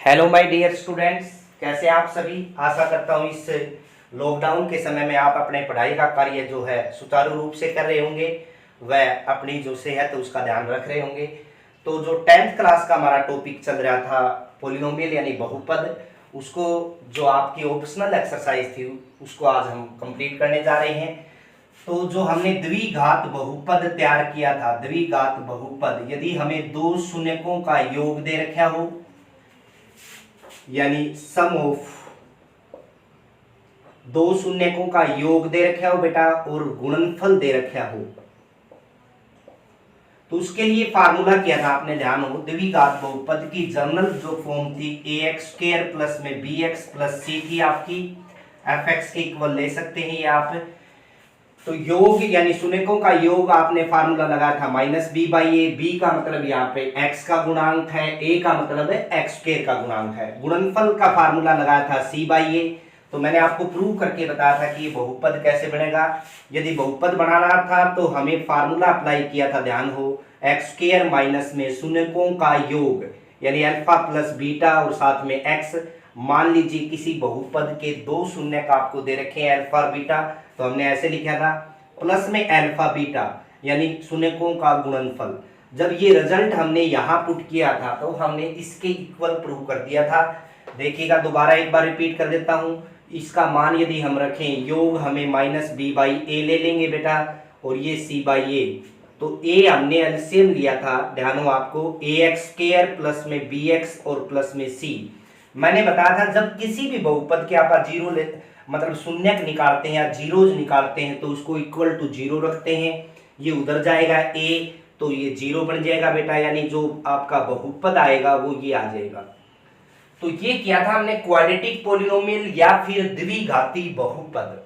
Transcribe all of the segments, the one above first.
Hello my dear students, कैसे आप सभी। आशा करता हूँ इस लॉकडाउन के समय में आप अपने पढ़ाई का कार्य जो है सुचारू रूप से कर रहे होंगे, वह अपनी जो सेहत उसका ध्यान रख रहे होंगे। तो जो 10th क्लास का हमारा टॉपिक चल रहा था पोलिनोमियल यानी बहुपद, उसको जो आपकी ऑप्शनल एक्सरसाइज थी उसको आज हम कंप्लीट करने जा रहे हैं। तो जो हमने द्विघात बहुपद तैयार किया था, द्विघात बहुपद, यदि हमें दो शून्यकों का योग दे रखा हो यानी सम ऑफ दो शून्यकों का योग दे रखा हो बेटा और गुणनफल दे रखा हो, तो उसके लिए फार्मूला किया था आपने, ध्यान हो। द्विघात बहुपद की जनरल जो फॉर्म थी ax स्क्वायर प्लस में bx प्लस c थी आपकी, fx के इक्वल ले सकते हैं ये आप। तो योग यानी शून्यकों का योग आपने फार्मूला लगाया था minus B by A. B का मतलब यहाँ पे x का गुणांक है, a का मतलब है एक्स स्क्वायर का गुणांक है। गुणनफल का फार्मूला लगाया था c बाई ए। तो मैंने आपको प्रूव करके बताया था कि ये बहुपद कैसे बनेगा। यदि बहुपद बनाना था तो हमें फार्मूला अप्लाई किया था, ध्यान हो, एक्स स्क्वायर माइनस में शून्यकों का योग यानी अल्फा प्लस बीटा और साथ में एक्स। मान लीजिए किसी बहुपद के दो शून्यक आपको दे रखे हैं अल्फा और बीटा, तो हमने ऐसे लिखा था प्लस में अल्फा बीटा यानी शून्यकों का गुणनफल। जब ये रिजल्ट हमने यहाँ पुट किया था तो हमने इसके इक्वल प्रूव कर दिया था। देखिएगा, दोबारा एक बार रिपीट कर देता हूँ। इसका मान यदि हम रखें, योग हमें माइनस बी बाई ए ले लेंगे बेटा और ये सी बाई ए। तो ए हमने एलसीएम लिया था, ध्यान हो आपको, ए एक्स स्क्वायर प्लस में बी एक्स और प्लस में सी। मैंने बताया था जब किसी भी बहुपद के आप जीरो मतलब शून्यक निकालते हैं या जीरोज निकालते हैं तो उसको इक्वल टू जीरो रखते हैं। ये उधर जाएगा ए तो ये जीरो बन जाएगा बेटा, यानी जो आपका बहुपद आएगा वो ये आ जाएगा। तो ये किया था हमने क्वाड्रेटिक पोलिनोमियल या फिर द्विघाती बहुपद।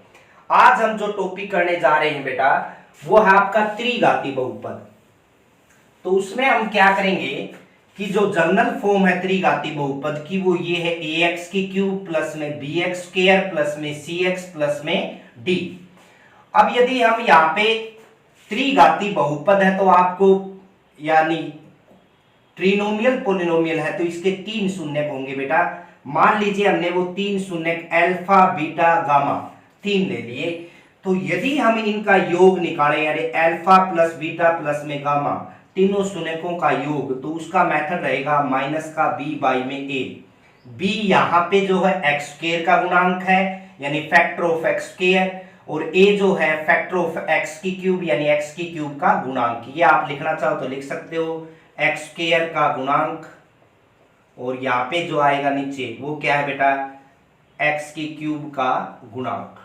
आज हम जो टॉपिक करने जा रहे हैं बेटा वो है आपका त्रिघाती बहुपद। तो उसमें हम क्या करेंगे कि जो जनरल फॉर्म है त्रिघाती बहुपद की वो ये है ax की क्यूब प्लस में bx स्क्वायर प्लस में cx प्लस में d। अब यदि हम यहाँ पे त्रिघाती बहुपद है तो आपको यानी ट्रिनोमियल पोलिनोमियल है तो इसके तीन शून्यक होंगे बेटा। मान लीजिए हमने वो तीन शून्यक अल्फा बीटा गामा तीन ले लिए, तो यदि हम इनका योग निकालें यानी अल्फा प्लस बीटा प्लस में गामा तीनों शून्यकों का योग, तो उसका मेथड रहेगा माइनस का b बाई में a। b यहाँ पे जो है एक्स स्क्वायर का गुणांक है यानी फैक्टर ऑफ एक्स स्क्वायर, और a जो है फैक्टर ऑफ एक्स की क्यूब यानी एक्स की क्यूब का गुणांक। ये आप लिखना चाहो तो लिख सकते हो, एक्स स्क्वायर का गुणांक, और यहाँ पे जो आएगा नीचे वो क्या है बेटा, एक्स की क्यूब का गुणांक।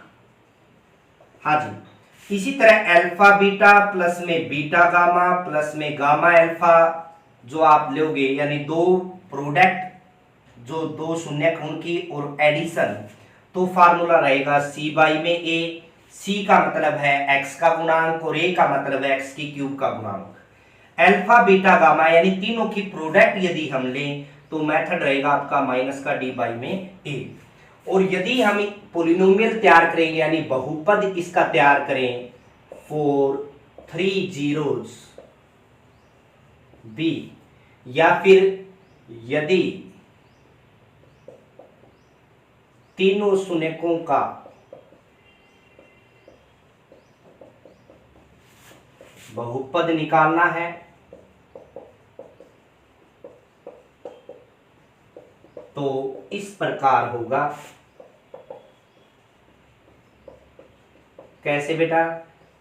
हाँ जी, इसी तरह अल्फा बीटा प्लस में बीटा गामा प्लस में गामा अल्फा जो आप लोगे यानी दो प्रोडक्ट जो दो शून्यक उनकी और एडिशन, तो फार्मूला रहेगा सी बाई में ए। सी का मतलब है एक्स का गुणांक और ए का मतलब है एक्स की क्यूब का गुणांक। अल्फा बीटा गामा यानी तीनों की प्रोडक्ट यदि हम लें तो मेथड रहेगा आपका माइनस का डी बाई में ए। और यदि हम पोलिनोमियल तैयार करेंगे यानी बहुपद इसका तैयार करें फॉर थ्री जीरोज बी, या फिर यदि तीनों शून्यकों का बहुपद निकालना है तो इस प्रकार होगा। कैसे बेटा,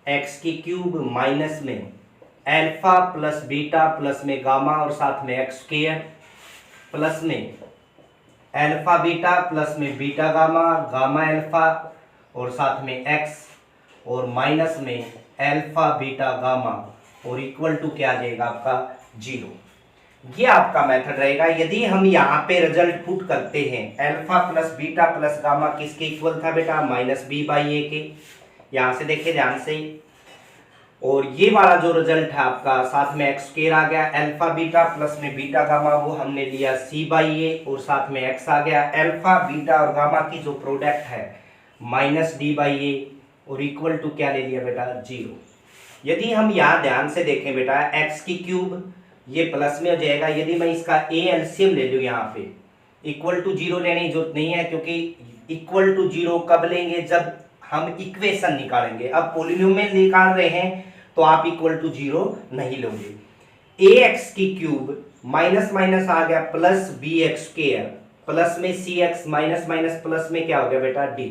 एक्स की क्यूब माइनस में अल्फा प्लस बीटा प्लस में गामा और साथ में एक्स स्क्वायर प्लस में अल्फा बीटा प्लस में बीटा गामा गामा अल्फा और साथ में एक्स और माइनस में अल्फा बीटा गामा और इक्वल टू क्या आ जाएगा आपका जीरो। ये आपका मेथड रहेगा। यदि हम यहाँ पे रिजल्ट पुट करते हैं alpha plus beta plus gamma किसके इक्वल था बेटा, माइनस बी बाई ए के। यहाँ से देखिए ध्यान से, और ये वाला जो रिजल्ट है आपका साथ में एक्स स्क्वायर आ गया, अल्फा बीटा प्लस में बीटा गामा वो हमने लिया सी बाई ए और साथ में एक्स आ गया। अल्फा बीटा और गामा की जो प्रोडक्ट है माइनस डी बाई ए और इक्वल टू क्या ले लिया बेटा, जीरो। यदि हम यहाँ ध्यान से देखें बेटा, एक्स की क्यूब ये प्लस में हो जाएगा। यदि मैं इसका ए एलसीएम ले लूँ यहाँ पे इक्वल टू जीरो लेने की जरूरत नहीं है, क्योंकि इक्वल टू जीरो कब लेंगे, जब हम इक्वेशन निकालेंगे। अब पॉलिनोमियल निकाल रहे हैं तो आप इक्वल टू जीरो नहीं लोगे। ए एक्स की क्यूब माइनस माइनस आ गया plus B X square, plus में C X, minus minus plus में क्या हो गया बेटा डी,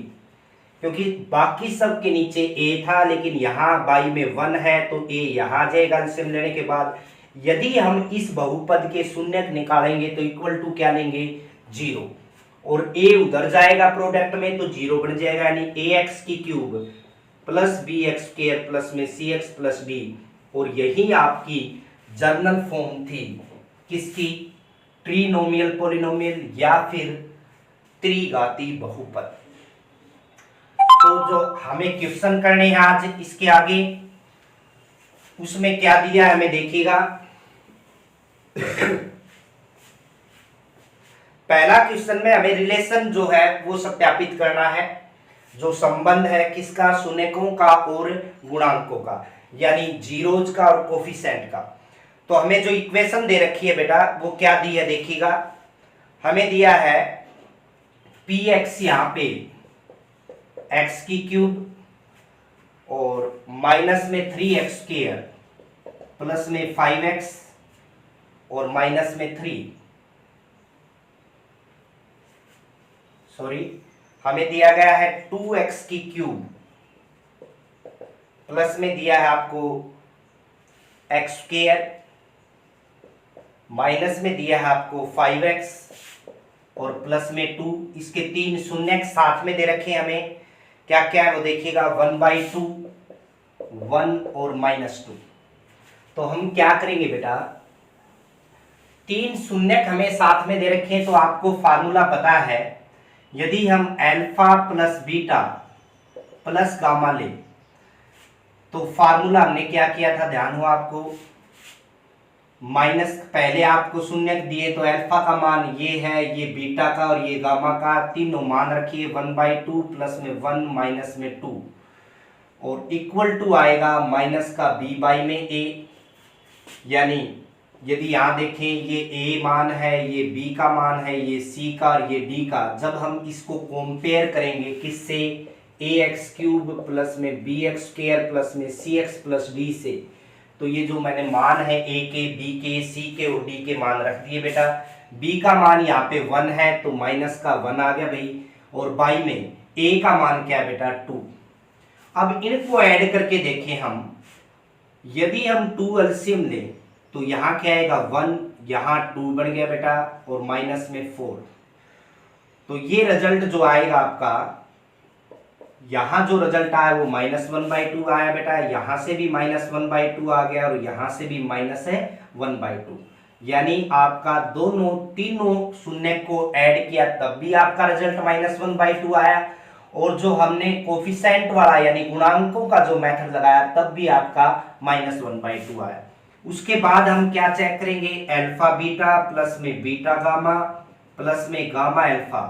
क्योंकि बाकी सब के नीचे ए था लेकिन यहाँ बाई में 1 है तो ए यहाँ आ जाएगा एलसीएम लेने के बाद। यदि हम इस बहुपद के शून्यक निकालेंगे तो इक्वल टू क्या लेंगे, जीरो, और ए उधर जाएगा प्रोडक्ट में तो जीरो बन जाएगा, यानी ए एक्स की cube plus B X square plus में सी एक्स प्लस डी। और यही आपकी जर्नल फॉर्म थी किसकी, ट्रीनोमियल पॉलिनोमियल या फिर त्रिघाती बहुपद। तो जो हमें क्वेश्चन करने हैं आज इसके आगे, उसमें क्या दिया है हमें देखिएगा। पहला क्वेश्चन में हमें रिलेशन जो है वो सत्यापित करना है, जो संबंध है किसका, शून्यकों का और गुणांकों का, यानी जीरोज का और कोफिशिएंट का। तो हमें जो इक्वेशन दे रखी है बेटा वो क्या दी है देखिएगा। हमें दिया है पी एक्स यहां पे एक्स की क्यूब और माइनस में 3x स्क्वायर प्लस में 5x और माइनस में 3, सॉरी हमें दिया गया है 2x की क्यूब प्लस में दिया है आपको x स्क्वायर, माइनस में दिया है आपको 5x और प्लस में 2। इसके 3 शून्य साथ में दे रखे हैं हमें, क्या क्या है वो देखिएगा, 1/2, 1 और -2। तो हम क्या करेंगे बेटा, 3 शून्य हमें साथ में दे रखे हैं तो आपको फार्मूला पता है, यदि हम alpha plus beta plus gamma ले तो फार्मूला हमने क्या किया था, ध्यान हो आपको, माइनस पहले आपको शून्य दिए तो अल्फा का मान ये है, ये बीटा का और ये गामा का, तीनों मान रखिए 1/2 प्लस में 1 माइनस में 2 और इक्वल टू आएगा माइनस का b बाई में a। यानी यदि यहाँ देखें ये a मान है, ये b का मान है, ये c का और ये d का, जब हम इसको कंपेयर करेंगे किससे, ax क्यूब प्लस में bx स्क्वायर प्लस में cx प्लस d से, तो ये जो मैंने मान है a के, b के, c के और d के मान रख दिए बेटा। b का मान यहाँ पे 1 है तो माइनस का 1 आ गया भाई, और बाई में a का मान क्या है बेटा 2। अब इनको ऐड करके देखें हम, यदि हम 2 एलसीएम लें तो यहाँ क्या आएगा 1, यहाँ 2 बन गया बेटा और माइनस में 4। तो ये रिजल्ट जो आएगा आपका, यहाँ जो रिजल्ट आया वो -1/2 आया बेटा, यहाँ से भी -1/2 आ गया और यहाँ से भी माइनस है 1/2। यानी आपका दोनों तीनों शून्य को ऐड किया तब भी आपका रिजल्ट -1/2 आया, और जो हमने कोफिशिएंट वाला यानी गुणांकों का जो मेथड लगाया तब भी आपका -1/2 आया। उसके बाद हम क्या चेक करेंगे, अल्फा बीटा प्लस में बीटा गामा प्लस में गामा अल्फा।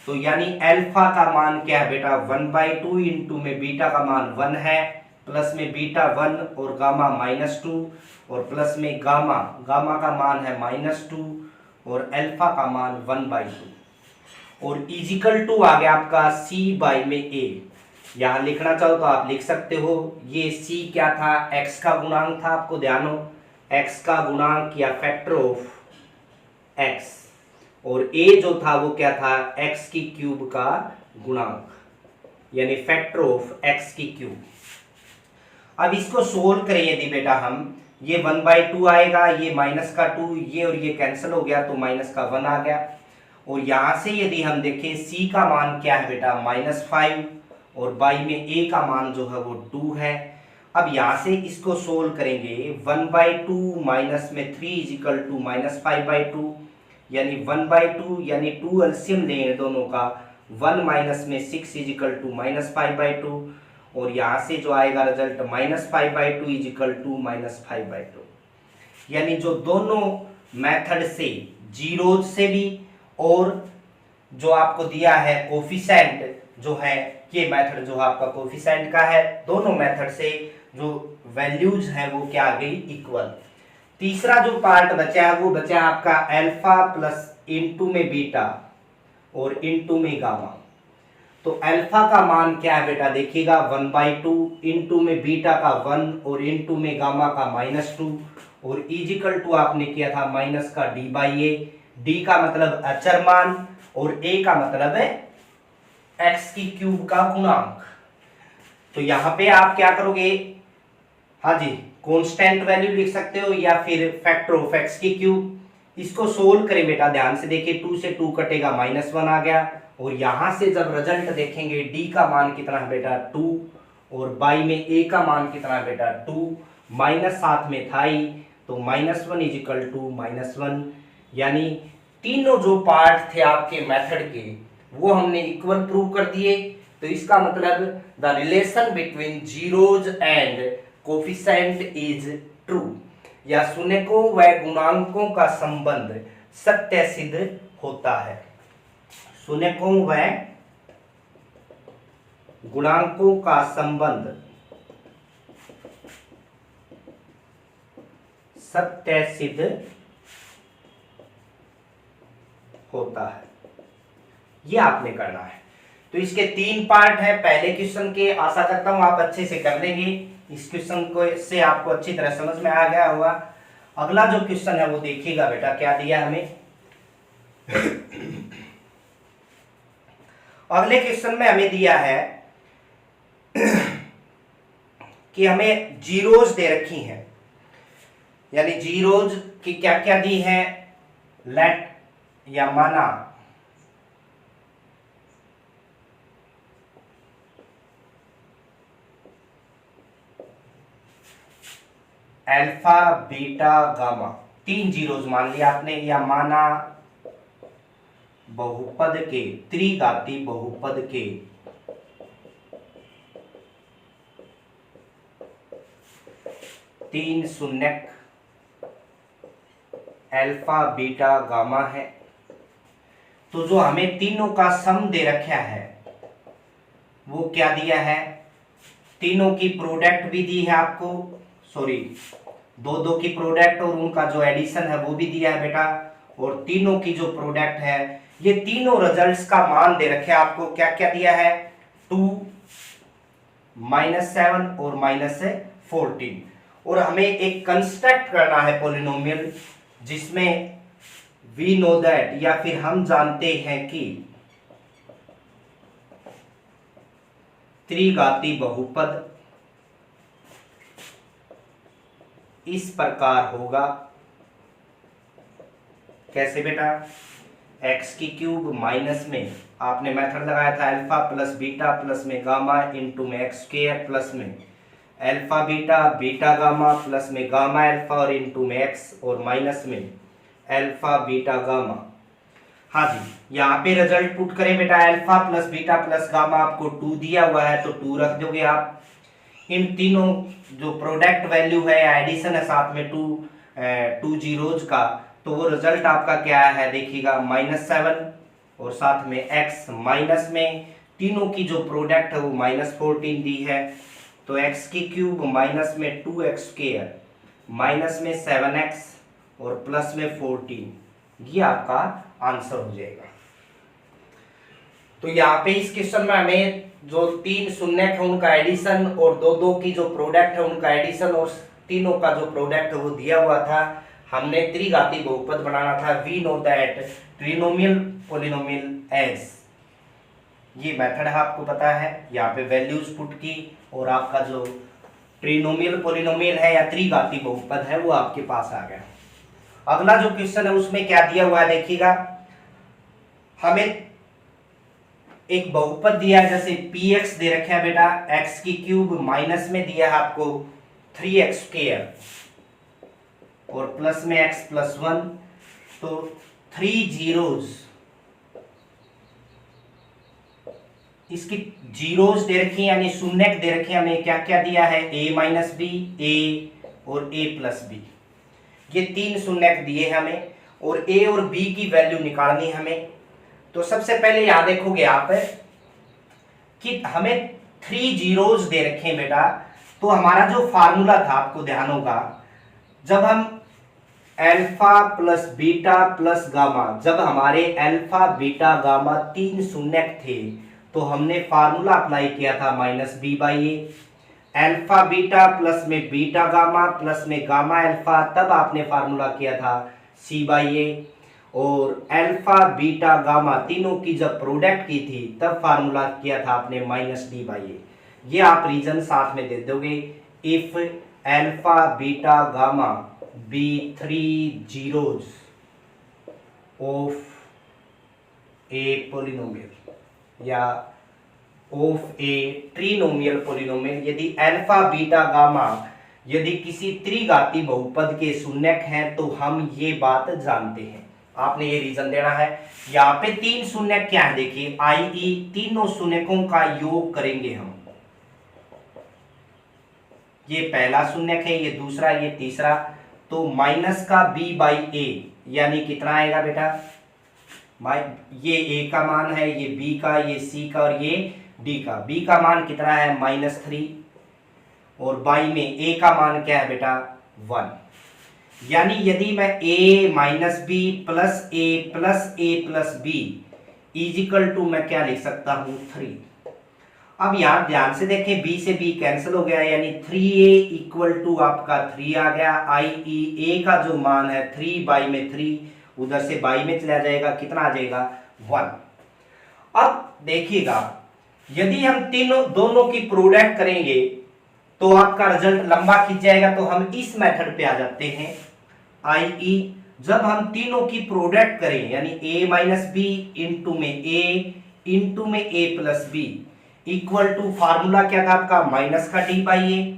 तो यानी अल्फा का मान क्या है बेटा 1/2 इंटू में बीटा का मान 1 है, प्लस में बीटा 1 और गामा -2 और प्लस में गामा का मान है -2 और अल्फा का मान 1/2 और इजिकल टू आ गया आपका c बाई में a। यहाँ लिखना चाहो तो आप लिख सकते हो, ये c क्या था, x का गुणांक था, आपको ध्यान हो x का गुणांक या फैक्टर ऑफ x, और a जो था वो क्या था x की क्यूब का गुणांक यानी फैक्टर ऑफ x की क्यूब। अब इसको सोल्व करें यदि बेटा हम, ये 1/2 आएगा, ये माइनस का 2, ये और ये कैंसिल हो गया तो माइनस का 1 आ गया, और यहां से यदि हम देखें c का मान क्या है बेटा -5 और बाई में a का मान जो है वो 2 है। अब यहां से इसको सोल्व करेंगे, 1/2 माइनस में 3 इजिकल टू -5/2 यानी 1/2 यानी 2 एलसीएम लें दोनों का, 1 माइनस में 6 इजिकल टू -5/2 और यहाँ से जो आएगा रिजल्ट -5/2 इजिकल टू -5/2। यानी जो दोनों मेथड से, जीरोज से भी और जो आपको दिया है कोफिशिएंट जो है, ये मेथड जो आपका कोफिशिएंट का है, दोनों मेथड से जो वैल्यूज हैं वो क्या आ गई इक्वल। तीसरा जो पार्ट बचा है वो बचा आपका अल्फा प्लस इनटू में बीटा और इनटू में गामा। तो अल्फा का मान क्या है बेटा, देखिएगा 1/2 इनटू में बीटा का 1 और इनटू में गामा का -2 और इजिकल टू आपने किया था माइनस का d/a। d का मतलब अचर मान और a का मतलब है x की क्यूब का गुणांक। तो यहां पे आप क्या करोगे, हाँ जी, कांस्टेंट वैल्यू लिख सकते हो या फिर फैक्टर ऑफ x की क्यूब। इसको सोल्व करें बेटा, ध्यान से देखिए, 2 से 2 कटेगा -1 आ गया और यहां से जब रिजल्ट देखेंगे d का मान कितना है बेटा 2 और बाई में a का मान कितना है बेटा 2 माइनस साथ में था ही, तो -1 इजिकल टू -1, यानी तीनों जो पार्ट थे आपके मेथड के वो हमने इक्वल प्रूव कर दिए। तो इसका मतलब the relation between zeros and coefficient is true, या शून्यकों व गुणांकों का संबंध सत्य सिद्ध होता है। शून्यकों व गुणांकों का संबंध सत्य सिद्ध होता है, ये आपने करना है। तो इसके 3 पार्ट है पहले क्वेश्चन के, आशा करता हूं आप अच्छे से कर लेंगे। इस क्वेश्चन को से आपको अच्छी तरह समझ में आ गया होगा। अगला जो क्वेश्चन है वो देखिएगा बेटा, क्या दिया हमें। अगले क्वेश्चन में हमें दिया है कि हमें जीरोज दे रखी हैं, यानी जीरोज की क्या क्या दी है, लेट या माना अल्फा बीटा गामा, 3 जीरोज मान लिया आपने, या माना बहुपद के, त्रिघाती बहुपद के 3 शून्यक अल्फा बीटा गामा है। तो जो हमें तीनों का सम दे रखा है वो क्या दिया है, तीनों की प्रोडक्ट भी दी है आपको, सॉरी दो की प्रोडक्ट और उनका जो एडिशन है वो भी दिया है बेटा, और तीनों की जो प्रोडक्ट है, ये तीनों रिजल्ट्स का मान दे रखे आपको। क्या क्या दिया है, 2 -7 और -14, और हमें एक कंस्ट्रक्ट करना है पॉलिनोमियल जिसमें वी नो दैट, या फिर हम जानते हैं कि त्रिघाती बहुपद इस प्रकार होगा। कैसे बेटा, x की क्यूब माइनस में आपने मेथड लगाया था अल्फा प्लस बीटा प्लस में गामा इनटू में एक्स स्क्वायर प्लस में alpha beta beta gamma plus में गामा अल्फा और इनटू में एक्स और माइनस में अल्फा बीटा गामा। हाँ जी, यहाँ पे रिजल्ट पुट करें बेटा, alpha plus beta plus gamma आपको 2 दिया हुआ है तो 2 रख दोगे आप। इन तीनों जो प्रोडक्ट वैल्यू है एडिशन है साथ में 2 जीरोज का, तो वो रिजल्ट आपका क्या है देखिएगा -7 और साथ में x, माइनस में तीनों की जो प्रोडक्ट है वो -14 दी है, तो x की क्यूब माइनस में 2x स्क्वायर माइनस में 7x और प्लस में 14, ये आपका आंसर हो जाएगा। तो यहाँ पे इस क्वेश्चन में हमें जो 3 शून्यक है उनका एडिशन और दो की जो प्रोडक्ट है उनका एडिशन और तीनों का जो प्रोडक्ट है वो दिया हुआ था। हमने त्रिघाती बहुपद बनाना था, we know that trinomial polynomial as, ये मेथड है आपको पता है। यहाँ पे वैल्यूज पुट की और आपका जो ट्रिनोमियल पॉलिनोमियल है या त्रिघाती बहुपद है वो आपके पास आ गया। अगला जो क्वेश्चन है उसमें क्या दिया हुआ है देखिएगा, हमें एक बहुपद दिया है, जैसे px दे रखे है बेटा, x की क्यूब माइनस में दिया है आपको 3x स्क्वायर और प्लस में x प्लस 1, तो 3 जीरोज, इसकी जीरोज दे रखी है यानी शून्यक दे रखे हैं। हमें क्या क्या दिया है, a माइनस बी, a और a प्लस बी, ये 3 शून्यक दिए हैं हमें और a और b की वैल्यू निकालनी है हमें। तो सबसे पहले यहां देखोगे आप कि हमें 3 जीरोज दे रखे हैं बेटा, तो हमारा जो फार्मूला था आपको ध्यान होगा, जब हम alpha plus beta plus gamma, जब हमारे अल्फा बीटा गामा 3 शून्यक थे तो हमने फार्मूला अप्लाई किया था minus B by A. Alpha beta plus में बीटा गामा प्लस में गामा अल्फा, तब आपने फार्मूला किया था सी बाई ए। और अल्फा बीटा गामा तीनों की जब प्रोडक्ट की थी तब फार्मूला किया था आपने माइनस डी बाई ए। ये आप रीजन साथ में दे दोगे। If alpha beta gamma be 3 zeros of a polynomial या ऑफ ए ट्रिनोमियल पोलिनोमियल, यदि अल्फा बीटा गामा यदि किसी त्रिघाती बहुपद के शून्यक हैं तो हम ये बात जानते हैं। आपने ये रीजन देना है। यहाँ पे 3 शून्यक क्या है देखिए, आई तीनों शून्यकों का योग करेंगे हम। ये पहला शून्यक है, ये दूसरा, ये तीसरा, तो माइनस का b बाई ए यानी कितना आएगा बेटा, ये a का मान है, ये b का, ये c का और ये d का। b का मान कितना है -3 और बाई में a का मान क्या है बेटा 1। यानी यदि मैं a minus B plus A plus A plus B equal to मैं क्या लिख सकता हूं 3। अब यहां ध्यान से देखें, b से b कैंसिल हो गया यानी 3a इक्वल टू आपका 3 आ गया। i a का जो मान है 3 बाई में 3, उधर से बाई में चला जाएगा, कितना आ जाएगा 1। अब देखिएगा यदि हम दोनों की प्रोडक्ट करेंगे तो आपका रिजल्ट लंबा खींच जाएगा। तो हम इस मेथड पे आ जाते हैं। i जब हम तीनों की प्रोडक्ट करें यानी a माइनस बी इंटू में a plus B equal to formula क्या था आपका माइनस का डी बाई ए।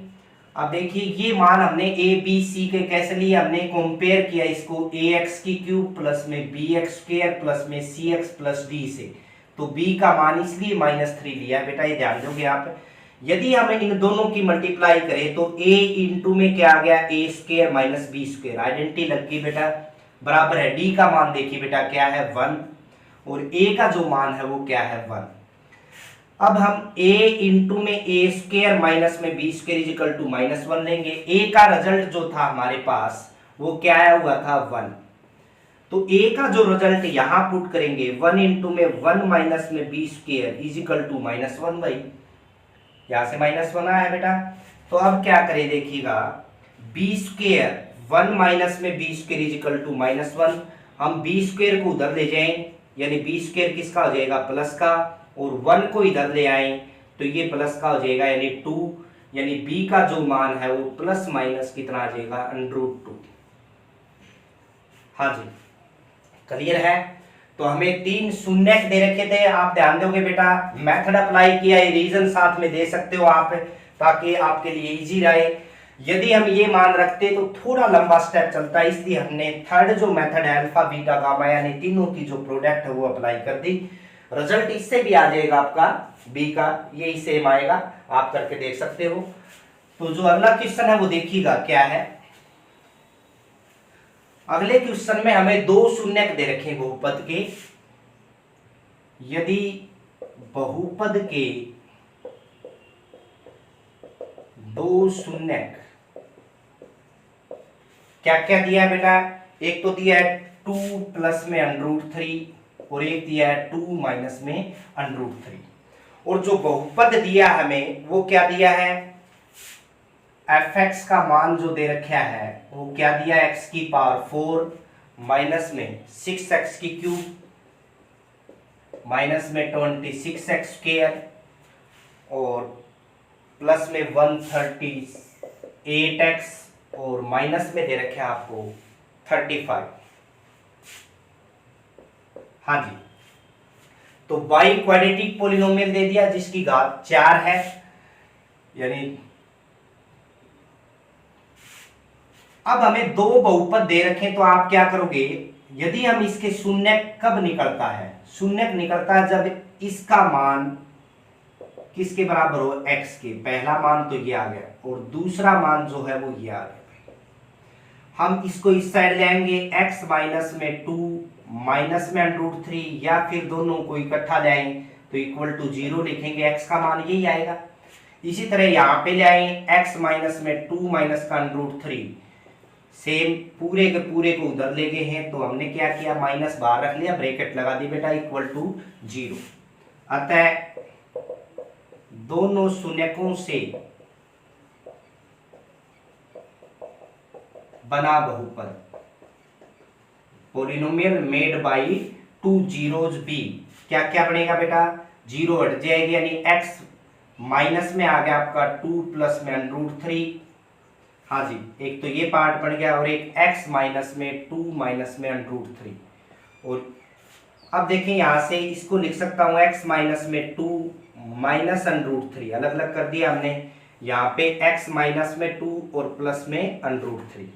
अब देखिए ये मान हमने ए बी सी के कैसे लिए, हमने कंपेयर किया इसको ए एक्स की क्यूब प्लस में बी एक्स स्क्वायर प्लस में सी एक्स प्लस डी से। तो b का मान इसलिए -3 लिया है बेटा, ये ध्यान दोगे आप। यदि हम इन दोनों की मल्टीप्लाई करें तो a इंटू में क्या आ गया A square minus B square, identity लग गई बेटा, बराबर है d का मान देखिए बेटा क्या है 1 और a का जो मान है वो क्या है 1। अब हम a इंटू में ए स्क्वायर माइनस में बी स्क्वायर इजिकल टू -1 लेंगे। a का रिजल्ट जो था हमारे पास वो क्या आया हुआ था 1। तो a का जो रिजल्ट यहां पुट करेंगे 1 इंटू में 1 माइनस में बी स्क्वायर इजिकल टू -1 भाई, यहां से -1 आया बेटा। तो अब क्या करें देखिएगा, बी स्क्वायर 1 माइनस में बी स्क्वायर इजिकल टू -1, हम बी स्क्वायर को उधर ले जाएं यानी बी स्क्वायर किसका हो जाएगा प्लस का, और 1 को इधर ले आए तो ये प्लस का हो जाएगा यानी 2, यानी b का जो मान है वो प्लस माइनस कितना आ जाएगा √2। हाँ जी क्लियर है। तो हमें 3 शून्यक दे रखे थे, आप ध्यान दोगे बेटा, मेथड अप्लाई किया है, रीजन साथ में दे सकते हो आप ताकि आपके लिए इजी रहे। यदि हम ये मान रखते तो थोड़ा लंबा स्टेप चलता है, इसलिए हमने थर्ड जो मेथड है अल्फा बीटा गामा यानी तीनों की जो प्रोडक्ट है वो अप्लाई कर दी। रिजल्ट इससे भी आ जाएगा आपका बी का, यही सेम आएगा, आप करके देख सकते हो। तो जो अगला क्वेश्चन है वो देखिएगा क्या है। अगले क्वेश्चन में हमें 2 शून्यक दे रखे बहुपद के। यदि बहुपद के 2 शून्यक क्या क्या दिया है बेटा, एक तो दिया है 2 प्लस में √3 और एक दिया है 2 माइनस में √3। और जो बहुपद दिया हमें वो क्या दिया है, fx का मान जो दे रखा है वो क्या दिया है x की पावर 4 माइनस में 6x की क्यूब माइनस में 26x स्क्वायर और प्लस में 138x और माइनस में दे रखे आपको 35। हाँ जी, तो बाई क्वाड्रेटिक पोलिनोमियल दे दिया जिसकी घात 4 है, यानी अब हमें 2 बहुपद दे रखे तो आप क्या करोगे, यदि हम इसके शून्यक कब निकलता है, शून्यक निकलता है जब इसका मान किसके बराबर हो x के, पहला मान तो ये आ गया और दूसरा मान जो है वो ये आ गया। हम इसको इस साइड ले आएंगे x माइनस में 2 माइनस में √3 या फिर दोनों को इकट्ठा ले आएंगे तो इक्वल टू 0 लिखेंगे, x का मान यही आएगा। इसी तरह यहाँ पे ले आएंगे x माइनस में 2 माइनस का √3 सेम पूरे के पूरे को उधर ले गए हैं, तो हमने क्या किया, माइनस बाहर रख लिया, ब्रैकेट लगा दी बेटा, इक्वल टू 0। अतः दोनों शून्यकों से बना बहुपद, polynomial made by two zeros B, क्या क्या बनेगा बेटा, 0 हट जाएगी, यानी x माइनस में आ गया आपका 2 प्लस में √3। हाँ जी, एक तो ये पार्ट बन गया, और एक x माइनस में 2 माइनस में √3। और अब देखें यहां से इसको लिख सकता हूं x माइनस में 2 माइनस √3, अलग अलग कर दिया हमने। यहाँ पे x माइनस में 2 और प्लस में √3।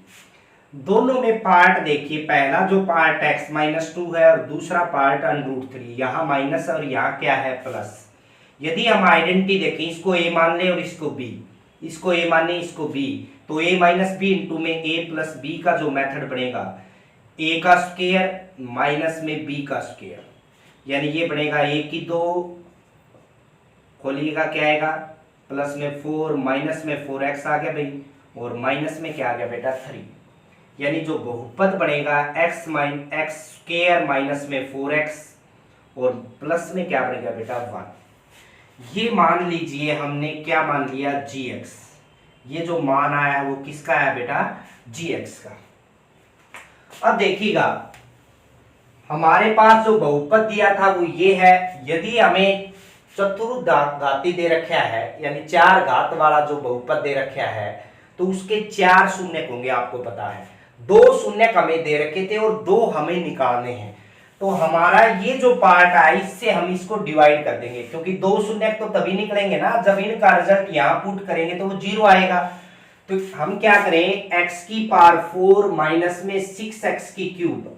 दोनों में पार्ट देखिए, पहला जो पार्ट x माइनस 2 है और दूसरा पार्ट √3, यहाँ माइनस और यहाँ क्या है प्लस। यदि हम आइडेंटिटी देखें, इसको a मान लें और इसको b, इसको a मान लें इसको b, तो a माइनस बी इंटू में a प्लस b का जो मेथड बनेगा, a का स्क्वायर माइनस में b का स्क्वायर, यानी ये बनेगा a की 2, खोलिएगा क्या आएगा, प्लस में 4 माइनस में 4x आ गया भाई, और माइनस में क्या आ गया बेटा 3, यानी जो बहुपद बनेगा x स्क्वायर माइनस में 4x और प्लस में क्या बनेगा बेटा 1। ये मान लीजिए हमने क्या मान लिया, gx। ये जो मान आया वो किसका है बेटा, gx का। अब देखिएगा हमारे पास जो बहुपद दिया था वो ये है, यदि हमें चतुर्घाती दे रखा है, यानी 4 घात वाला जो बहुपद दे रखा है, तो उसके 4 शून्यक होंगे, आपको पता है। 2 शून्यक हमें दे रखे थे और 2 हमें निकालने हैं, तो हमारा ये जो पार्ट है इससे हम इसको डिवाइड कर देंगे, क्योंकि 2 शून्यक तो तभी निकलेंगे ना जब इनका रिजल्ट यहाँ पुट करेंगे तो वो 0 आएगा। तो हम क्या करें, x की पावर 4 माइनस में 6x की क्यूब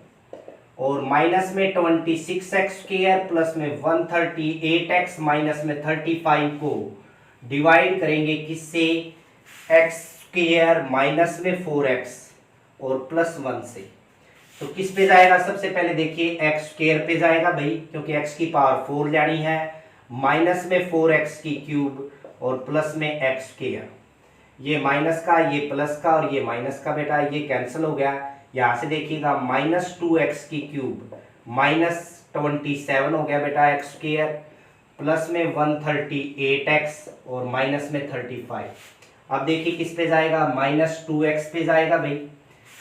और माइनस में 26x स्क्वायर प्लस में 138x माइनस में 35 को डिवाइड करेंगे किससे, x स्क्वायर माइनस में 4x और प्लस 1 से। तो किस पे जाएगा, सबसे पहले देखिए x स्क्वायर पे जाएगा भाई, क्योंकि x की पावर 4 लेनी है, माइनस में 4x की क्यूब और प्लस में x स्क्वायर, ये माइनस का ये प्लस का और ये माइनस का बेटा, ये कैंसिल हो गया। यहां से देखिएगा माइनस 2x की क्यूब माइनस 27 हो गया बेटा x स्क्वायर, प्लस में 138x और माइनस में 35। अब देखिए किस पे जाएगा, माइनस 2x पे जाएगा भाई,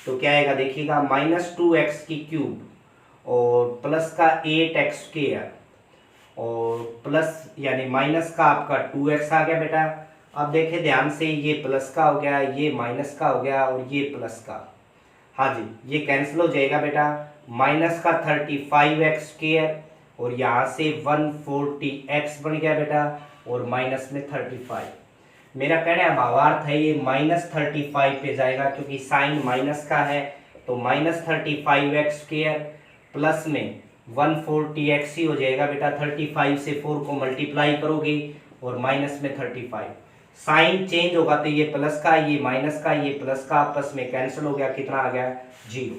तो क्या आएगा देखिएगा, माइनस 2x की क्यूब और प्लस का 8x स्क्वायर और प्लस यानी माइनस का आपका 2x आ गया बेटा। अब देखिए ध्यान से, ये प्लस का हो गया, ये माइनस का हो गया और ये प्लस का, हाँ जी ये कैंसिल हो जाएगा बेटा, माइनस का 35x स्क्वायर और यहाँ से 140x बन गया बेटा और माइनस में 35। मेरा कहने का भावार्थ है ये माइनस 35 पे जाएगा, क्योंकि साइन माइनस का है, तो माइनस 35x स्क्वायर प्लस में 140x ही हो जाएगा बेटा। 35 से 4 को मल्टीप्लाई करोगे और माइनस में 35, साइन चेंज होगा तो ये प्लस का ये माइनस का ये प्लस का आपस में कैंसिल हो गया, कितना आ गया 0।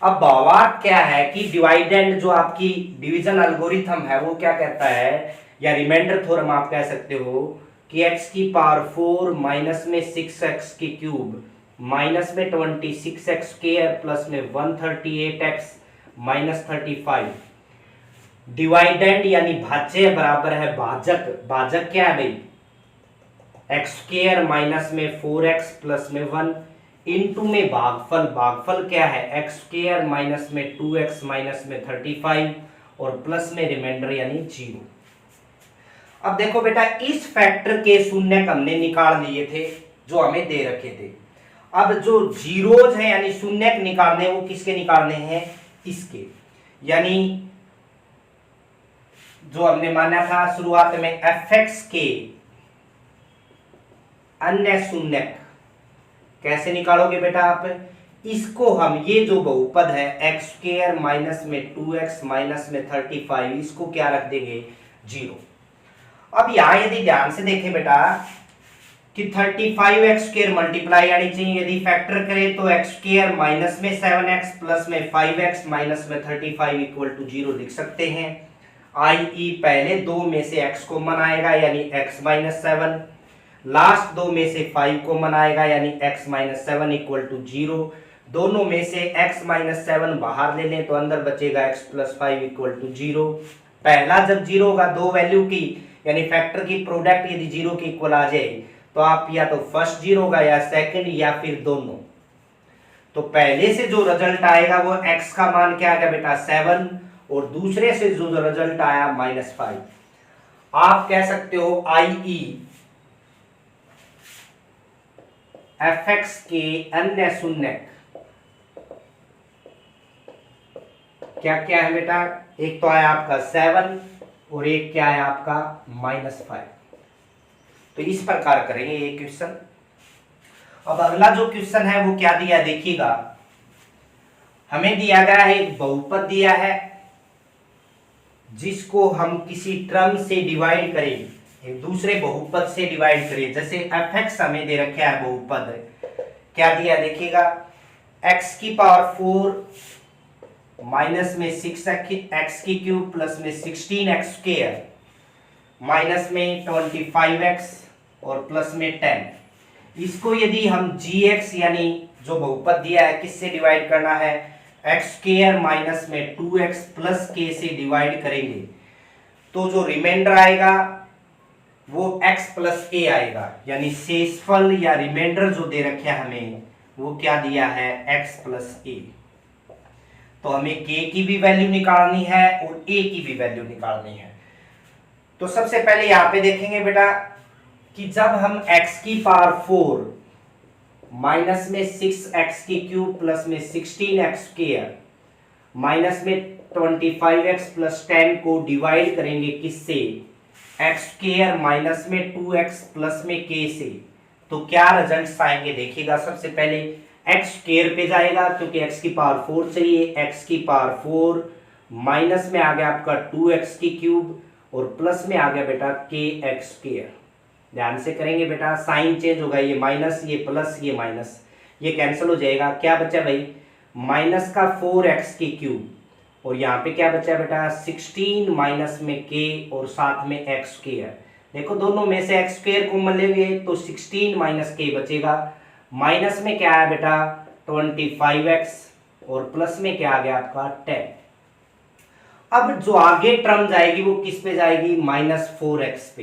अब भावार्थ क्या है कि डिवाइडेंड जो आपकी डिवीजन एल्गोरिथम है वो क्या कहता है, या रिमाइंडर थ्योरम आप कह सकते हो कि x की पावर 4 माइनस में 6x की क्यूब माइनस में 26x स्क्वायर प्लस में 138x माइनस 35, डिवाइडेंड यानी भाज्य बराबर है भाजक। भाजक क्या है भाई, x स्क्वायर माइनस में 4x प्लस में 1 इनटू में भागफल, भागफल क्या है x स्क्वायर माइनस में 2x माइनस में 35 और प्लस में रिमाइंडर यानी 0। अब देखो बेटा, इस फैक्टर के शून्यक हमने निकाल लिए थे जो हमें दे रखे थे। अब जो जीरोज है यानी शून्यक निकालने, वो किसके निकालने हैं, इसके, यानी जो हमने माना था शुरुआत में fx के अन्य शून्यक कैसे निकालोगे बेटा आप, इसको हम ये जो बहुपद है x स्क्वायर माइनस में 2x माइनस में 35, इसको क्या रख देंगे 0। अब यहां यदि ध्यान से देखें बेटा कि 35x स्क्वायर मल्टीप्लाई आनी चाहिए, यदि फैक्टर करें तो x स्क्वायर माइनस में 7x प्लस में 5x माइनस में 35 इक्वल टू 0 लिख सकते हैं। आई पहले दो में से x को मनाएगा यानी x माइनस 7, लास्ट दो में से 5 कॉमन आएगा यानी x माइनस 7 इक्वल टू 0। दोनों में से x माइनस 7 बाहर ले लें तो अंदर बचेगा x प्लस 5 इक्वल टू 0। पहला जब 0 होगा, दो वैल्यू की यानी फैक्टर की प्रोडक्ट यदि 0 के इक्वल आ जाए तो आप या तो फर्स्ट 0 होगा या सेकंड या फिर दोनों। तो पहले से जो रिजल्ट आएगा वो x का मान क्या आ गया बेटा 7, और दूसरे से जो रिजल्ट आया -5। आप कह सकते हो i.e. fx के अन्य शून्य क्या क्या है बेटा, एक तो आया आपका 7 और एक क्या है आपका -5। तो इस प्रकार करेंगे ये क्वेश्चन। अब अगला जो क्वेश्चन है वो क्या दिया देखिएगा, हमें दिया गया है एक बहुपद दिया है जिसको हम किसी टर्म से डिवाइड करें, एक दूसरे बहुपद से डिवाइड करें। जैसे fx हमें दे रखा है बहुपद, क्या दिया देखिएगा, x की पावर 4 माइनस में 6x की क्यूब प्लस में 16x स्क्वायर माइनस में 25x और प्लस में 10। इसको यदि हम gx यानी जो बहुपद दिया है किससे डिवाइड करना है, x स्क्वायर माइनस में 2x प्लस k से डिवाइड करेंगे तो जो रिमाइंडर आएगा वो x प्लस a आएगा। यानी शेषफल या रिमाइंडर जो दे रखे हमें वो क्या दिया है x प्लस a। तो हमें k की भी वैल्यू निकालनी है और a की भी वैल्यू निकालनी है। तो सबसे पहले यहां पे देखेंगे बेटा कि जब हम x की पावर 4 माइनस में 6x की क्यूब प्लस में 16x स्क्वायर माइनस में 25x प्लस 10 को डिवाइड करेंगे किससे, x स्क्वायर माइनस में 2x प्लस में k से, तो क्या रिजल्ट्स आएंगे देखिएगा। सबसे पहले x स्क्वायर पे जाएगा क्योंकि x की पावर 4 चाहिए, x की पावर 4 माइनस में आ गया आपका 2x की क्यूब और प्लस में आ गया बेटा kx स्क्वायर। ध्यान से करेंगे बेटा, साइन चेंज होगा, ये माइनस ये प्लस ये माइनस ये कैंसिल हो जाएगा। क्या बचा भाई, माइनस का 4x की क्यूब और यहाँ पे क्या बचा बेटा 16 माइनस में k और साथ में x स्क्वायर। देखो दोनों में से x स्क्वायर कॉमन लेंगे तो 16 माइनस k बचेगा, माइनस में क्या है बेटा 25x और प्लस में क्या आ गया आपका 10। अब जो आगे टर्म जाएगी वो किस पे जाएगी, -4x पे,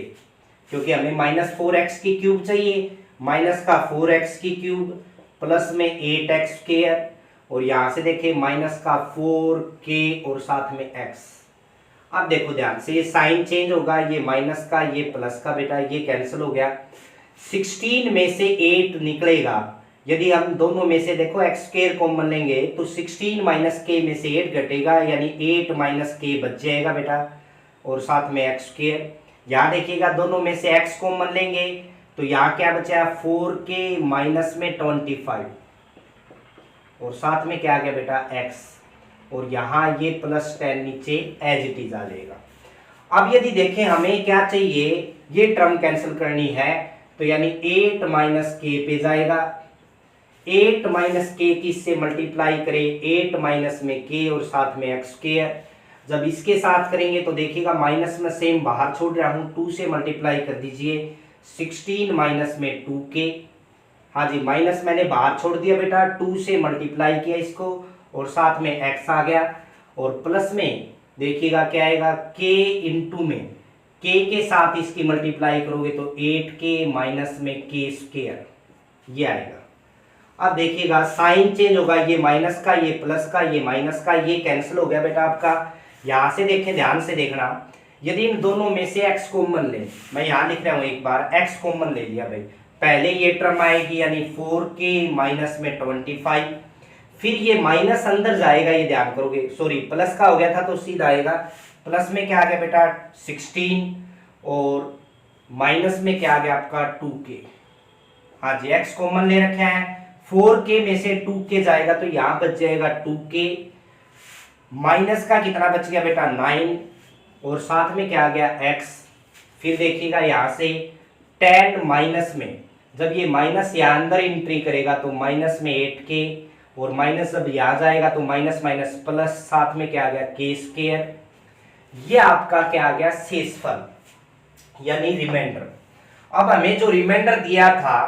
क्योंकि हमें -4x की क्यूब चाहिए, माइनस का 4x की क्यूब प्लस में 8x स्क्वायर और यहां से देखिए माइनस का 4k और साथ में x। अब देखो ध्यान से ये साइन चेंज होगा, ये माइनस का ये प्लस का बेटा ये कैंसिल हो गया, 16 में से 8 निकलेगा। यदि हम दोनों में से देखो x स्क्वायर कॉमन लेंगे तो 16 माइनस k में से 8 घटेगा यानी 8 माइनस k बच जाएगा बेटा और साथ में x स्क्वायर। यहाँ देखिएगा दोनों में से x कॉमन लेंगे तो यहाँ क्या बचा 4k माइनस में 25 और साथ में क्या आ गया बेटा x और यहाँ ये प्लस 10 नीचे एज इट इज आ जाएगा। अब यदि देखें हमें क्या चाहिए, ये टर्म कैंसिल करनी है तो यानी 8 माइनस k पे जाएगा, 8 माइनस k किससे मल्टीप्लाई करें, 8 माइनस में k और साथ में x स्क्वायर। जब इसके साथ करेंगे तो देखिएगा माइनस में सेम बाहर छोड़ रहा हूं, 2 से मल्टीप्लाई कर दीजिए, 16 माइनस में 2k, हाँ जी माइनस मैंने बाहर छोड़ दिया बेटा, 2 से मल्टीप्लाई किया इसको और साथ में x आ गया और प्लस में देखिएगा क्या आएगा k इंटू में k के साथ इसकी मल्टीप्लाई करोगे तो 8k माइनस में k स्क्वायर ये आएगा। अब देखिएगा साइन चेंज होगा, ये माइनस का ये प्लस का ये माइनस का ये कैंसिल हो गया बेटा आपका। यहां से देखें, ध्यान से देखना, यदि इन दोनों में से x कॉमन ले, मैं यहां लिख रहा हूं एक बार, x कॉमन ले लिया भाई, पहले ये टर्म आएगी यानी 4k माइनस में 25, फिर ये माइनस अंदर जाएगा, ये ध्यान करोगे, सॉरी प्लस का हो गया था तो सीधा आएगा, प्लस में क्या आ गया बेटा 16 और माइनस में क्या आ गया आपका 2k। हाँ जी x कॉमन ले रखे हैं, 4k में से 2k जाएगा तो यहां बच जाएगा 2k, माइनस का कितना बच गया बेटा 9 और साथ में क्या आ गया x। फिर देखिएगा यहां से 10 माइनस में, जब ये माइनस यहां अंदर एंट्री करेगा तो माइनस में 8k और माइनस जब यहां जाएगा तो माइनस माइनस प्लस, साथ में क्या आ गया k स्क्वायर। ये आपका क्या आ गया शेषफल यानी रिमाइंडर। अब हमें जो रिमाइंडर दिया था,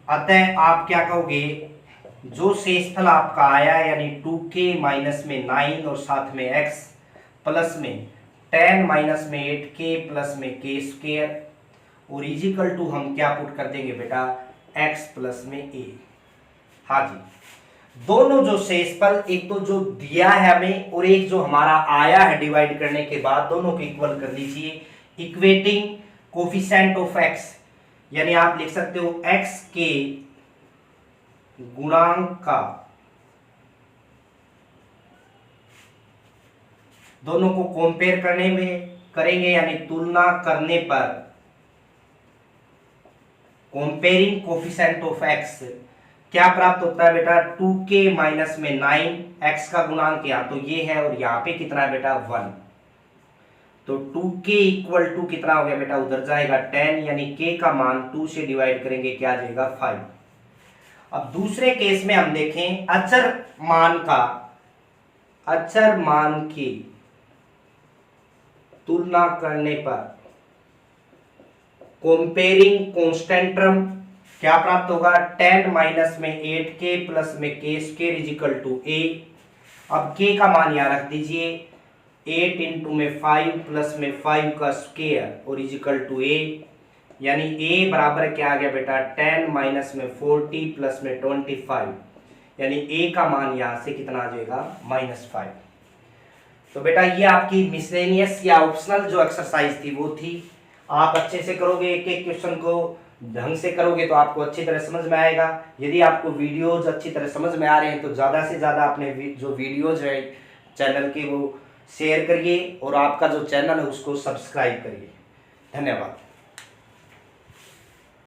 अतः आप क्या कहोगे, जो शेषफल आपका आया यानी 2k माइनस में 9 और साथ में x प्लस में 10 माइनस में 8k प्लस में k स्क्वायर और इजिकल टू हम क्या पुट कर देंगे बेटा, x प्लस में a। हाँ जी, दोनों जो शेषफल, एक तो जो दिया है हमें और एक जो हमारा आया है डिवाइड करने के बाद, दोनों को इक्वल कर लीजिए। इक्वेटिंग कोफिशिएंट ऑफ x, यानी आप लिख सकते हो x के गुणांक का, दोनों को कंपेयर करने में करेंगे यानी तुलना करने पर, कंपेयरिंग कोफिशिएंट ऑफ x क्या प्राप्त होता है बेटा, 2k माइनस में 9, x का गुणांक यहाँ तो ये है और यहाँ पे कितना है बेटा 1, तो 2k इक्वल टू कितना हो गया बेटा, उधर जाएगा 10, यानी k का मान 2 से डिवाइड करेंगे क्या आ जाएगा 5। अब दूसरे केस में हम देखें, अचर मान की तुलना करने पर, कंपेयरिंग कांस्टेंट टर्म क्या प्राप्त होगा, 10 माइनस में 8k प्लस में k square equal to a। अब k का मान यहां रख दीजिए, 8 इंटू में 5 प्लस में 5 का स्क्वायर और इजिकल टू a, यानी a बराबर क्या आ गया बेटा, 10 माइनस में 40 प्लस में 25, यानी a का मान यहां से कितना आ जाएगा -5। तो बेटा ये आपकी मिसलेनियस या ऑप्शनल जो एक्सरसाइज थी वो थी। आप अच्छे से करोगे, एक एक क्वेश्चन को ढंग से करोगे तो आपको अच्छी तरह समझ में आएगा। यदि आपको वीडियोज अच्छी तरह समझ में आ रहे हैं तो ज़्यादा से ज़्यादा अपने जो वीडियोज है चैनल के वो शेयर करिए और आपका जो चैनल है उसको सब्सक्राइब करिए। धन्यवाद।